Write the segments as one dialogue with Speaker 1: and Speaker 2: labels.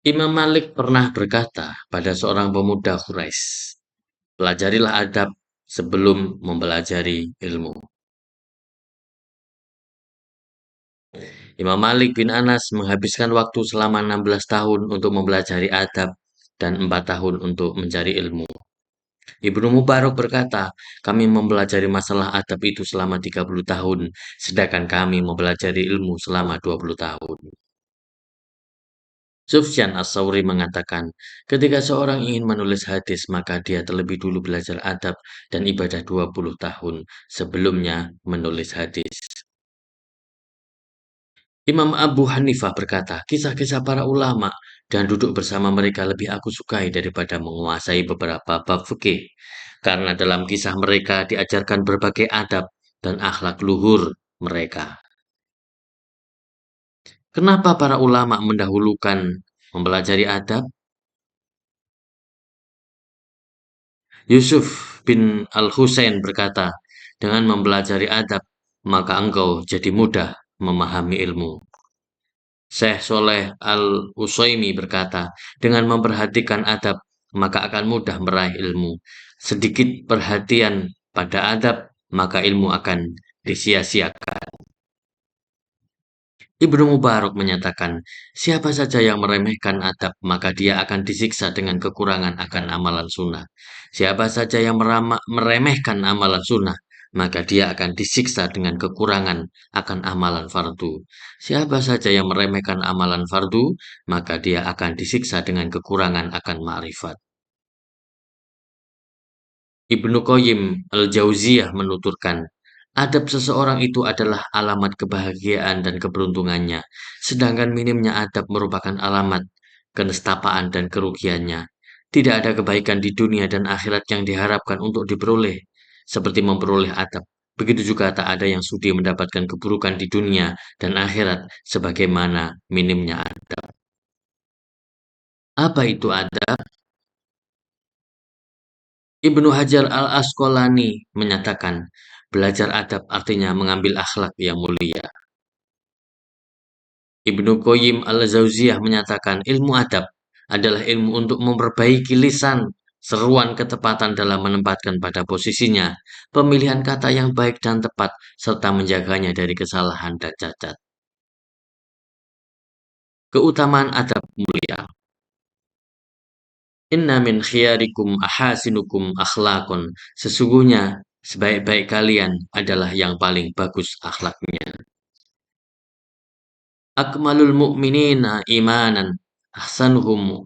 Speaker 1: Imam Malik pernah berkata pada seorang pemuda Quraisy, "Pelajarilah adab sebelum mempelajari ilmu." Imam Malik bin Anas menghabiskan waktu selama 16 tahun untuk mempelajari adab dan 4 tahun untuk mencari ilmu. Ibnu Mubarak berkata, "Kami mempelajari masalah adab itu selama 30 tahun, sedangkan kami mempelajari ilmu selama 20 tahun." Sufyan Ats-Tsauri mengatakan, ketika seorang ingin menulis hadis, maka dia terlebih dulu belajar adab dan ibadah 20 tahun sebelumnya menulis hadis. Imam Abu Hanifah berkata, kisah-kisah para ulama dan duduk bersama mereka lebih aku sukai daripada menguasai beberapa bab fikih. Karena dalam kisah mereka diajarkan berbagai adab dan akhlak luhur mereka. Kenapa para ulama mendahulukan mempelajari adab? Yusuf bin Al-Husain berkata, dengan mempelajari adab, maka engkau jadi mudah memahami ilmu. Syekh Soleh Al-Utsaimin berkata, dengan memperhatikan adab, maka akan mudah meraih ilmu. Sedikit perhatian pada adab, maka ilmu akan disia-siakan. Ibnu Mubarak menyatakan, siapa saja yang meremehkan adab, maka dia akan disiksa dengan kekurangan akan amalan sunnah. Siapa saja yang meremehkan amalan sunnah, maka dia akan disiksa dengan kekurangan akan amalan fardu. Siapa saja yang meremehkan amalan fardu, maka dia akan disiksa dengan kekurangan akan ma'rifat. Ibnu Qayyim al-Jauziyah menuturkan, adab seseorang itu adalah alamat kebahagiaan dan keberuntungannya, sedangkan minimnya adab merupakan alamat kenestapaan dan kerugiannya. Tidak ada kebaikan di dunia dan akhirat yang diharapkan untuk diperoleh, seperti memperoleh adab. Begitu juga tak ada yang sudi mendapatkan keburukan di dunia dan akhirat sebagaimana minimnya adab. Apa itu adab? Ibnu Hajar al-Asqalani menyatakan, belajar adab artinya mengambil akhlak yang mulia. Ibnu Qayyim al-Jauziyah menyatakan ilmu adab adalah ilmu untuk memperbaiki lisan, seruan ketepatan dalam menempatkan pada posisinya, pemilihan kata yang baik dan tepat, serta menjaganya dari kesalahan dan cacat. Keutamaan adab mulia. Inna min khiyarikum ahasinukum akhlakun. Sesungguhnya sebaik-baik kalian adalah yang paling bagus akhlaknya. Akmalul mu'minina imanan ahsanuhum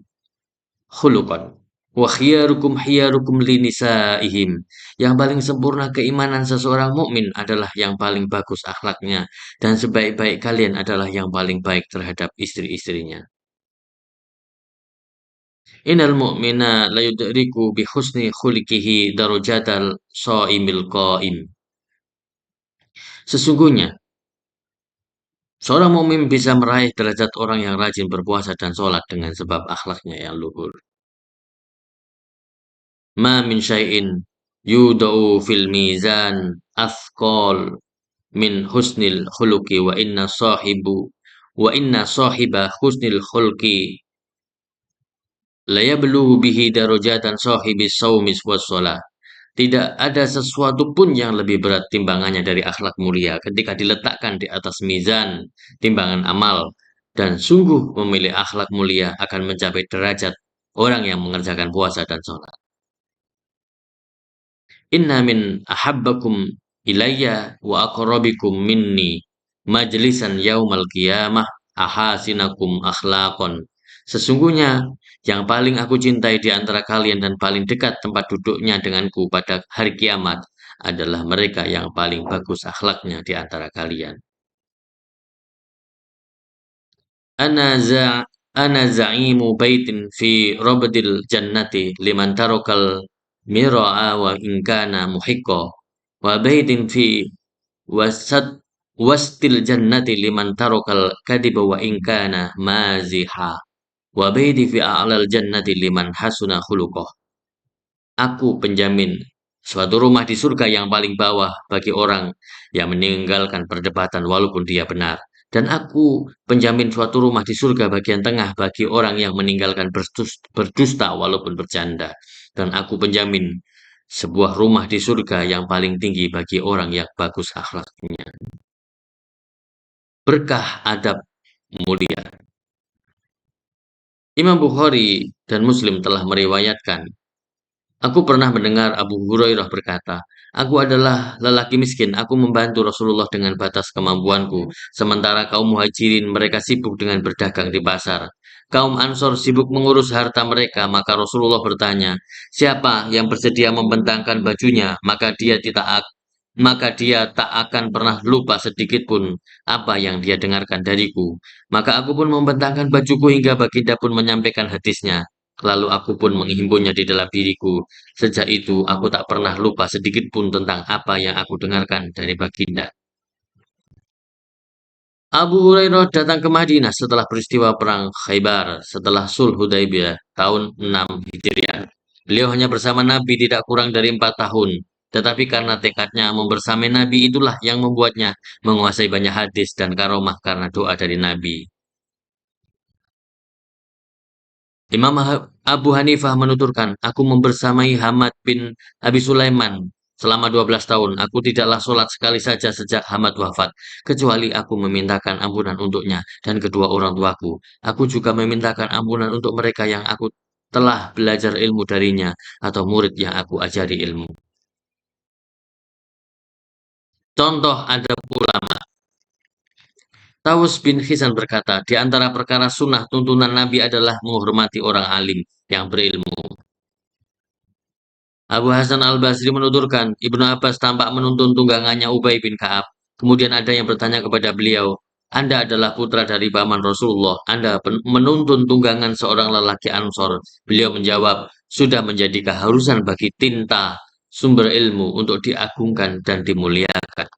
Speaker 1: khuluqan. Wa khiyarukum linisaihim. Yang paling sempurna keimanan seseorang mukmin adalah yang paling bagus akhlaknya, dan sebaik-baik kalian adalah yang paling baik terhadap istri-istrinya. Innal mu'mina la yudriku bi husni khuliqihi darajatal shaimil qaim. Sesungguhnya, seorang mukmin bisa meraih derajat orang yang rajin berpuasa dan sholat dengan sebab akhlaknya yang luhur. Ma min syai'in yudau fil mizan athqal min husnil khuluqi wa inna sahiba husnil khulqi la yablughu bihi darajatan sahibis saumis was shalah. Tidak ada sesuatu pun yang lebih berat timbangannya dari akhlak mulia ketika diletakkan di atas mizan, timbangan amal, dan sungguh memilih akhlak mulia akan mencapai derajat orang yang mengerjakan puasa dan sholat. Inna min ahabbakum ilayya wa aqrabikum minni majlisan yaumal qiyamah ahasinakum akhlaqon. Sesungguhnya yang paling aku cintai di antara kalian dan paling dekat tempat duduknya denganku pada hari kiamat adalah mereka yang paling bagus akhlaknya di antara kalian. Ana za ana za'imu baitin fi rabdil jannati liman tarakal mira'a wa in kana muhiqqa wa baitin fi wasat wastil jannati liman tarakal kadiba wa in kana maziha wa baiti fi a'lal jannati liman hasuna khuluquh. Aku penjamin suatu rumah di surga yang paling bawah bagi orang yang meninggalkan perdebatan walaupun dia benar, Dan aku penjamin suatu rumah di surga bagian tengah bagi orang yang meninggalkan berdusta walaupun bercanda. Dan aku penjamin sebuah rumah di surga yang paling tinggi bagi orang yang bagus akhlaknya. Berkah adab mulia. Imam Bukhari dan Muslim telah meriwayatkan. Aku pernah mendengar Abu Hurairah berkata, "Aku adalah lelaki miskin. Aku membantu Rasulullah dengan batas kemampuanku. Sementara kaum muhajirin mereka sibuk dengan berdagang di pasar. Kaum Ansor sibuk mengurus harta mereka. Maka Rasulullah bertanya, siapa yang bersedia membentangkan bajunya, maka dia tak akan pernah lupa sedikit pun apa yang dia dengarkan dariku. Maka aku pun membentangkan bajuku hingga baginda pun menyampaikan hadisnya. Lalu aku pun menghimpunnya di dalam diriku. Sejak itu, aku tak pernah lupa sedikit pun tentang apa yang aku dengarkan dari baginda." Abu Hurairah datang ke Madinah setelah peristiwa Perang Khaybar, setelah Sulh Hudaybiyah tahun 6 Hijriah. Beliau hanya bersama Nabi tidak kurang dari 4 tahun. Tetapi karena tekadnya membersamai Nabi itulah yang membuatnya menguasai banyak hadis dan karomah karena doa dari Nabi. Abu Hanifah menuturkan, aku membersamai Hamad bin Abi Sulaiman selama 12 tahun. Aku tidaklah sholat sekali saja sejak Hamad wafat, kecuali aku memintakan ampunan untuknya dan kedua orang tuaku. Aku juga memintakan ampunan untuk mereka yang aku telah belajar ilmu darinya atau murid yang aku ajari ilmu. Contoh ada ulama. Tawus bin Khisan berkata, di antara perkara sunnah tuntunan Nabi adalah menghormati orang alim yang berilmu. Abu Hasan al-Basri menuturkan, Ibnu Abbas tampak menuntun tunggangannya Ubay bin Ka'ab. Kemudian ada yang bertanya kepada beliau, Anda adalah putra dari paman Rasulullah. Anda menuntun tunggangan seorang lelaki Ansor. Beliau menjawab, sudah menjadi keharusan bagi tinta sumber ilmu untuk diagungkan dan dimuliakan.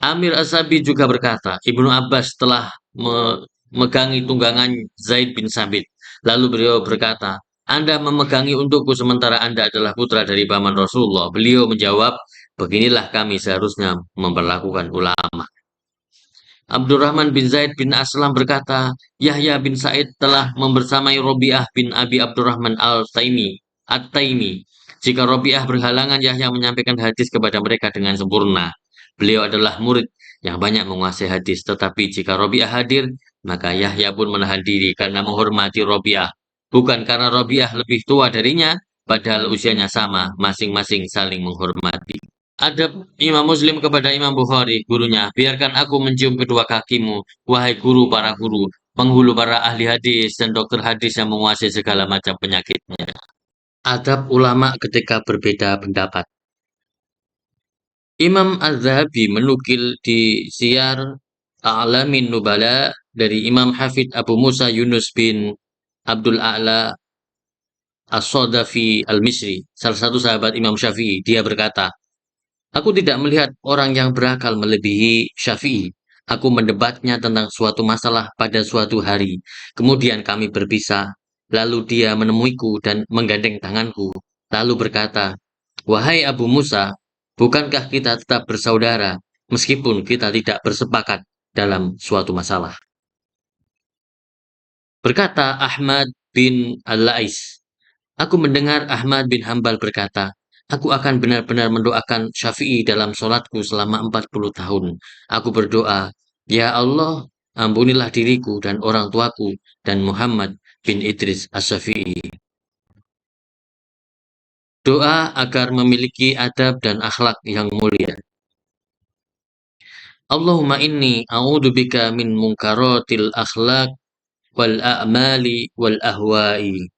Speaker 1: Amir As-Sabi juga berkata, Ibnu Abbas telah memegangi tunggangan Zaid bin Sabit. Lalu beliau berkata, Anda memegangi untukku sementara Anda adalah putra dari paman Rasulullah. Beliau menjawab, beginilah kami seharusnya memperlakukan ulama. Abdurrahman bin Zaid bin Aslam berkata, Yahya bin Said telah membersamai Robiah bin Abi Abdurrahman At-Taimi. Jika Robiah berhalangan, Yahya menyampaikan hadis kepada mereka dengan sempurna. Beliau adalah murid yang banyak menguasai hadis, tetapi jika Robiah hadir, maka Yahya pun menahan diri karena menghormati Robiah. Bukan karena Robiah lebih tua darinya, padahal usianya sama, masing-masing saling menghormati. Adab Imam Muslim kepada Imam Bukhari, gurunya, biarkan aku mencium kedua kakimu, wahai guru para guru, penghulu para ahli hadis dan dokter hadis yang menguasai segala macam penyakitnya. Adab ulama ketika berbeda pendapat. Imam Az-Zahabi menukil di Siyar A'lamin Nubala dari Imam Hafid Abu Musa Yunus bin Abdul A'la As-Sodafi Al-Misri, salah satu sahabat Imam Syafi'i. Dia berkata, aku tidak melihat orang yang berakal melebihi Syafi'i. Aku mendebatnya tentang suatu masalah pada suatu hari. Kemudian kami berpisah. Lalu dia menemuiku dan menggandeng tanganku. Lalu berkata, wahai Abu Musa, bukankah kita tetap bersaudara meskipun kita tidak bersepakat dalam suatu masalah? Berkata Ahmad bin Al-Lais, aku mendengar Ahmad bin Hambal berkata, aku akan benar-benar mendoakan Syafi'i dalam sholatku selama 40 tahun. Aku berdoa, ya Allah, ampunilah diriku dan orang tuaku dan Muhammad bin Idris As-Syafi'i. Doa agar memiliki adab dan akhlak yang mulia. Allahumma inni a'udzubika min munkaratil akhlak wal a'mali wal ahwa'i.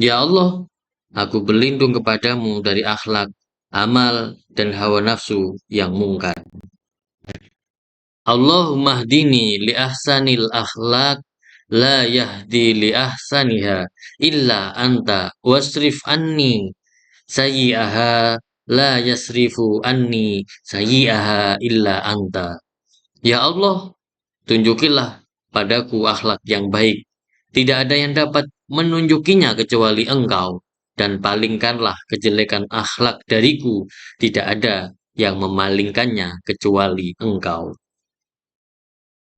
Speaker 1: Ya Allah, aku berlindung kepadamu dari akhlak, amal, dan hawa nafsu yang mungkar. Allahumma hdini li ahsanil akhlak, la yahdi li ahsaniha illa anta wasrif anni sayyi'aha, la yasrifu anni sayyi'aha illa anta. Ya Allah, tunjukilah padaku akhlak yang baik. Tidak ada yang dapat menunjukinya kecuali Engkau. Dan palingkanlah kejelekan akhlak dariku. Tidak ada yang memalingkannya kecuali Engkau.